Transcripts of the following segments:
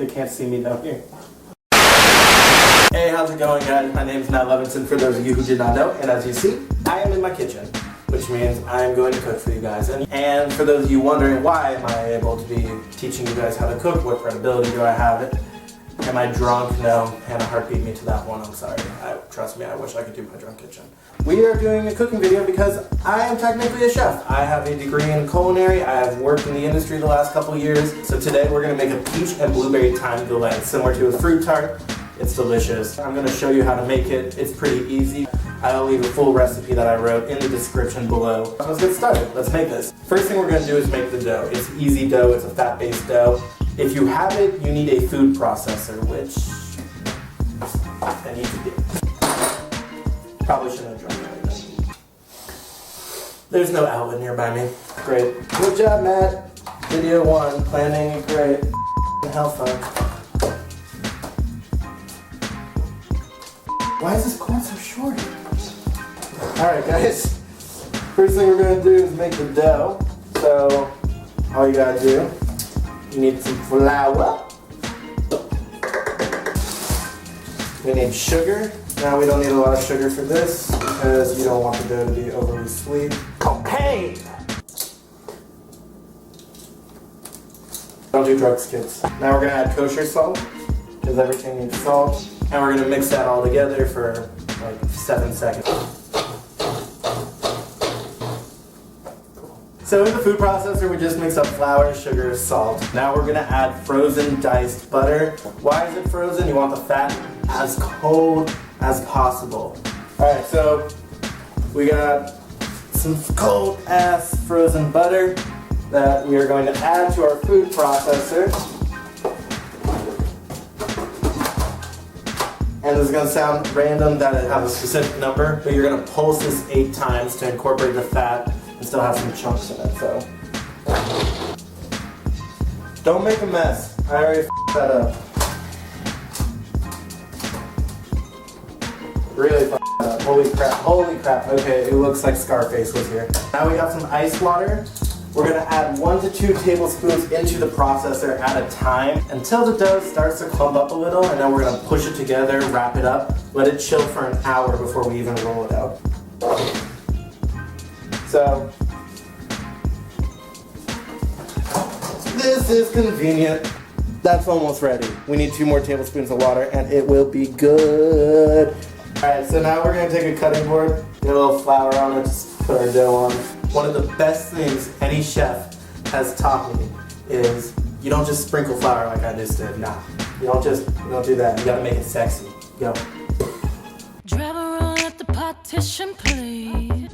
They can't see me down here. Hey, how's it going, guys? My name's Levinson, for those of you who did not know. And as you see, I am in my kitchen, which means I'm going to cook for you guys. And for those of you wondering why am I able to be teaching you guys how to cook, what credibility do I have it? Am I drunk? No. Hannah Heart beat me to that one. I'm sorry. Trust me, I wish I could do my drunk kitchen. We are doing a cooking video because I am technically a chef. I have a degree in culinary. I have worked in the industry the last couple years. So today we're going to make a peach and blueberry thyme galette, similar to a fruit tart. It's delicious. I'm going to show you how to make it. It's pretty easy. I'll leave a full recipe that I wrote in the description below. Let's get started. Let's make this. First thing we're going to do is make the dough. It's easy dough. It's a fat-based dough. If you have it, you need a food processor, which I need to get. Probably shouldn't have drunk it. There's no outlet nearby me. Great. Good job, Matt. Video 1, planning, great. Hell fun. Why is this cord so short? Alright, guys. First thing we're going to do is make the dough. So, all you gotta do, you need some flour. We need sugar. Now we don't need a lot of sugar for this because you don't want the dough to be overly sweet. Cocaine! Don't do drugs, kids. Now we're gonna add kosher salt because everything needs salt. And we're gonna mix that all together for like 7 seconds. So in the food processor, we just mix up flour, sugar, salt. Now we're gonna add frozen diced butter. Why is it frozen? You want the fat as cold as possible. All right, so we got some cold ass frozen butter that we are going to add to our food processor. And this is going to sound random that it has a specific number, but you're going to pulse this 8 times to incorporate the fat and still have some chunks in it, so. Don't make a mess. I already f***ed that up. Really f***ed that up. Holy crap, holy crap. Okay, it looks like Scarface was here. Now we got some ice water. We're going to add 1 to 2 tablespoons into the processor at a time until the dough starts to clump up a little, and then we're going to push it together, wrap it up, let it chill for an hour before we even roll it out. So, this is convenient. That's almost ready. We need 2 more tablespoons of water and it will be good. Alright, so now we're going to take a cutting board, get a little flour on it, just put our dough on. One of the best things any chef has taught me is you don't just sprinkle flour like I just did. Nah, you don't do that. You gotta make it sexy. Go. Drive around at the partition, please.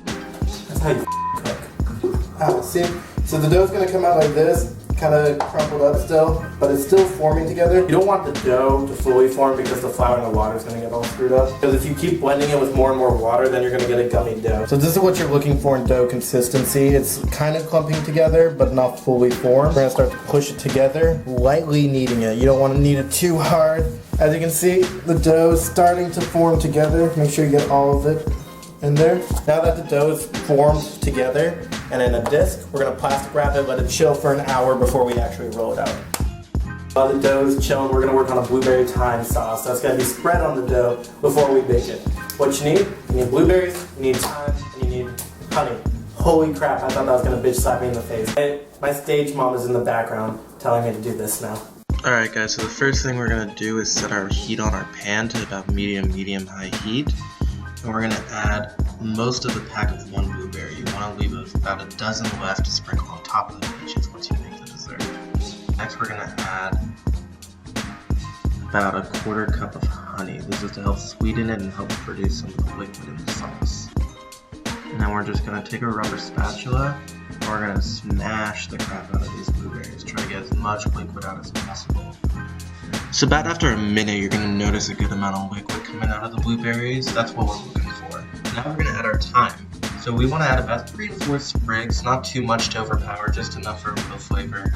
That's how you cook. See? So the dough's gonna come out like this, kind of crumpled up still, but it's still forming together. You don't want the dough to fully form because the flour and the water is gonna get all screwed up. Because if you keep blending it with more and more water, then you're gonna get a gummy dough. So this is what you're looking for in dough consistency. It's kind of clumping together, but not fully formed. We're gonna start to push it together, lightly kneading it. You don't want to knead it too hard. As you can see, the dough is starting to form together. Make sure you get all of it in there. Now that the dough is formed together and in a disc, we're going to plastic wrap it, let it chill for an hour before we actually roll it out. While the dough is chilling, we're going to work on a blueberry thyme sauce. That's going to be spread on the dough before we bake it. What you need blueberries, you need thyme, and you need honey. Holy crap, I thought that was going to bitch slap me in the face. My stage mom is in the background telling me to do this now. Alright guys, so the first thing we're going to do is set our heat on our pan to about medium-high heat. And we're going to add most of the pack of 1 blueberry. You want to leave about a dozen left to sprinkle on top of the peaches once you make the dessert. Next we're going to add about a 1/4 cup of honey. This is to help sweeten it and help produce some of the liquid in the sauce. And then we're just going to take a rubber spatula and we're going to smash the crap out of these blueberries. Try to get as much liquid out as possible. So about after a minute, you're going to notice a good amount of liquid coming out of the blueberries. That's what we're looking for. Now we're going to add our thyme. So we want to add about 3 to 4 sprigs, not too much to overpower, just enough for a little flavor.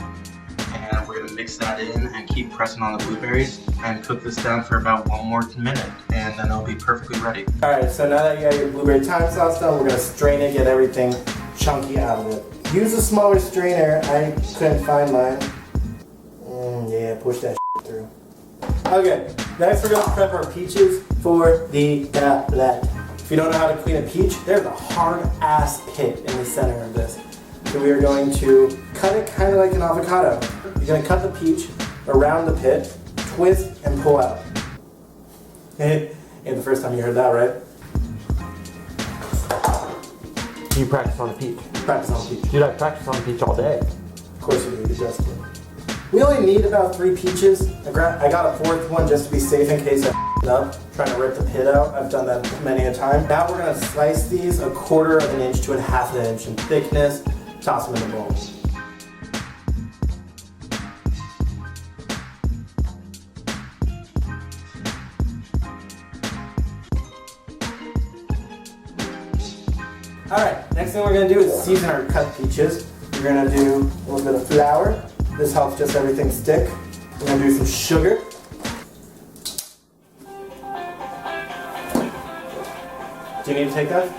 And we're going to mix that in and keep pressing on the blueberries and cook this down for about 1 more minute, and then it'll be perfectly ready. Alright, so now that you got your blueberry thyme sauce done, we're going to strain it, get everything chunky out of it. Use a smaller strainer. I couldn't find mine. Yeah, push that through. Okay, next we're going to prep our peaches for the galette. If you don't know how to clean a peach, there's a hard ass pit in the center of this. So we are going to cut it kind of like an avocado. You're going to cut the peach around the pit, twist, and pull out. Ain't the first time you heard that, right? You practice on a peach. Practice on a peach. Dude, I practice on a peach all day. Of course you do, you just do. We only need about 3 peaches. I got a 4th one just to be safe in case I f***ed up trying to rip the pit out. I've done that many a time. Now we're going to slice these 1/4 of an inch to 1/2 inch in thickness. Toss them in the bowl. Alright, next thing we're going to do is season our cut peaches. We're going to do a little bit of flour. This helps just everything stick. We're going to do some sugar. Do you need to take that?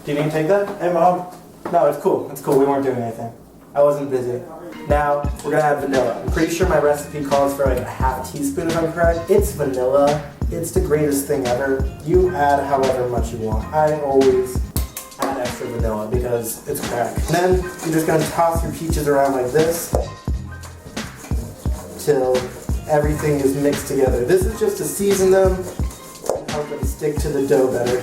Do you need to take that? Hey, Mom. No, it's cool. It's cool. We weren't doing anything. I wasn't busy. Now, we're going to add vanilla. I'm pretty sure my recipe calls for like a 1/2 teaspoon if I'm correct. It's vanilla. It's the greatest thing ever. You add however much you want. I always add extra vanilla because it's crack. And then you're just going to toss your peaches around like this till everything is mixed together. This is just to season them and help them stick to the dough better.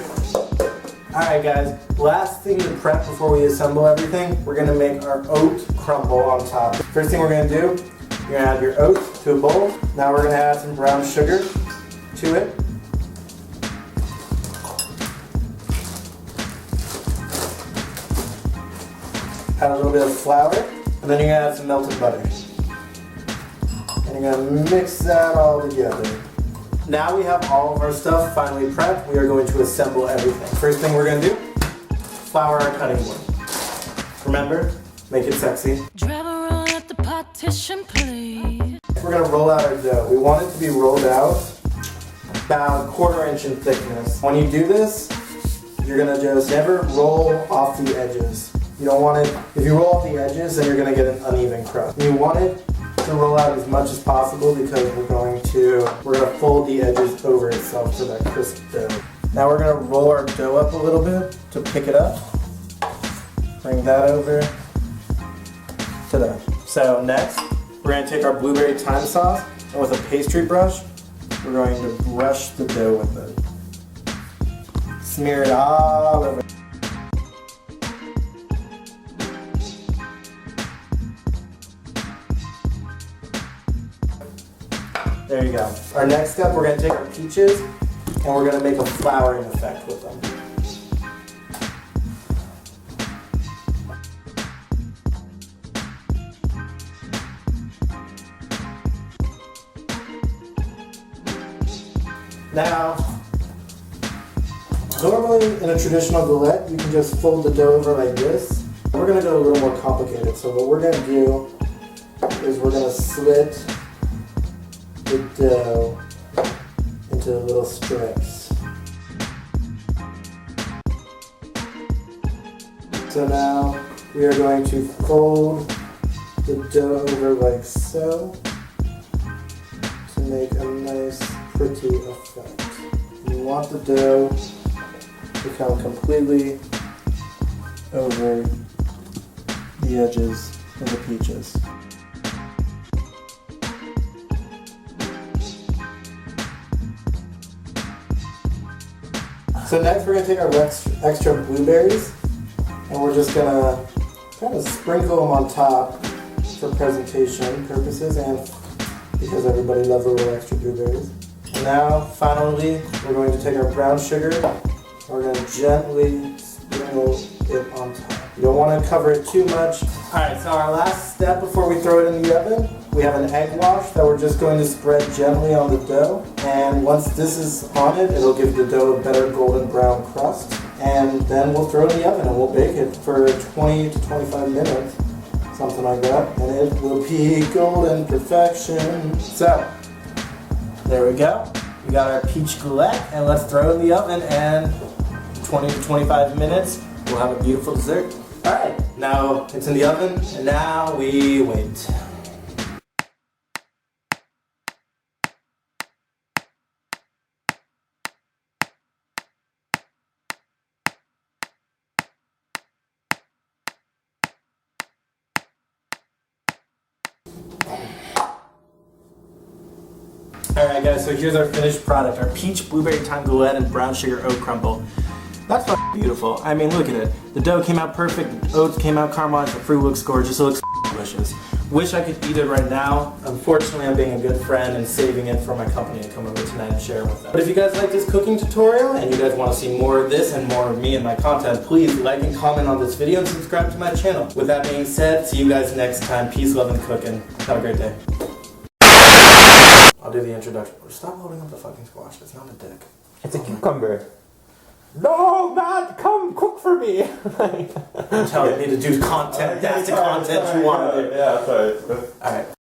Alright guys, last thing to prep before we assemble everything, we're going to make our oat crumble on top. First thing we're going to do, you're going to add your oats to a bowl. Now we're going to add some brown sugar to it. Add a little bit of flour, and then you're going to add some melted butter. And you're going to mix that all together. Now we have all of our stuff finally prepped. We are going to assemble everything. First thing we're going to do, flour our cutting board. Remember, make it sexy. Drive around at the partition, please. We're going to roll out our dough. We want it to be rolled out about 1/4 inch in thickness. When you do this, you're going to just never roll off the edges. You don't want it, if you roll off the edges, then you're going to get an uneven crust. You want it to roll out as much as possible because we're going to fold the edges over itself for that crisp dough. Now we're going to roll our dough up a little bit to pick it up. Bring that over to there. So next, we're going to take our blueberry thyme sauce, and with a pastry brush, we're going to brush the dough with it. Smear it all over. There you go. Our next step, we're going to take our peaches and we're going to make a flouring effect with them. Now, normally in a traditional galette, you can just fold the dough over like this. We're going to go a little more complicated. So what we're going to do is we're going to slit the dough into little strips. So now we are going to fold the dough over like so to make a nice pretty effect. You want the dough to come completely over the edges of the peaches. So next we're going to take our extra blueberries and we're just going to kind of sprinkle them on top for presentation purposes and because everybody loves a little extra blueberries. And now finally we're going to take our brown sugar and we're going to gently sprinkle it on top. You don't want to cover it too much. Alright, so our last step before we throw it in the oven, we have an egg wash that we're just going to spread gently on the dough. And once this is on it, it'll give the dough a better golden brown crust. And then we'll throw it in the oven and we'll bake it for 20 to 25 minutes, something like that. And it will be golden perfection. So, there we go. We got our peach galette and let's throw it in the oven and 20 to 25 minutes, we'll have a beautiful dessert. Alright, now it's in the oven and now we wait. Alright guys, so here's our finished product. Our peach, blueberry, thyme, galette, and brown sugar oat crumble. That's fucking beautiful. I mean, look at it. The dough came out perfect, the oats came out caramelized, the fruit looks gorgeous, it looks delicious. Wish I could eat it right now. Unfortunately, I'm being a good friend and saving it for my company to come over tonight and share it with them. But if you guys like this cooking tutorial and you guys want to see more of this and more of me and my content, please like and comment on this video and subscribe to my channel. With that being said, see you guys next time. Peace, love, and cooking. Have a great day. I'll do the introduction. Stop holding up the fucking squash. It's not a dick. It's a cucumber. No, man, come cook for me. I'm telling me to do content. That's the content you want to do. Yeah, sorry. Alright.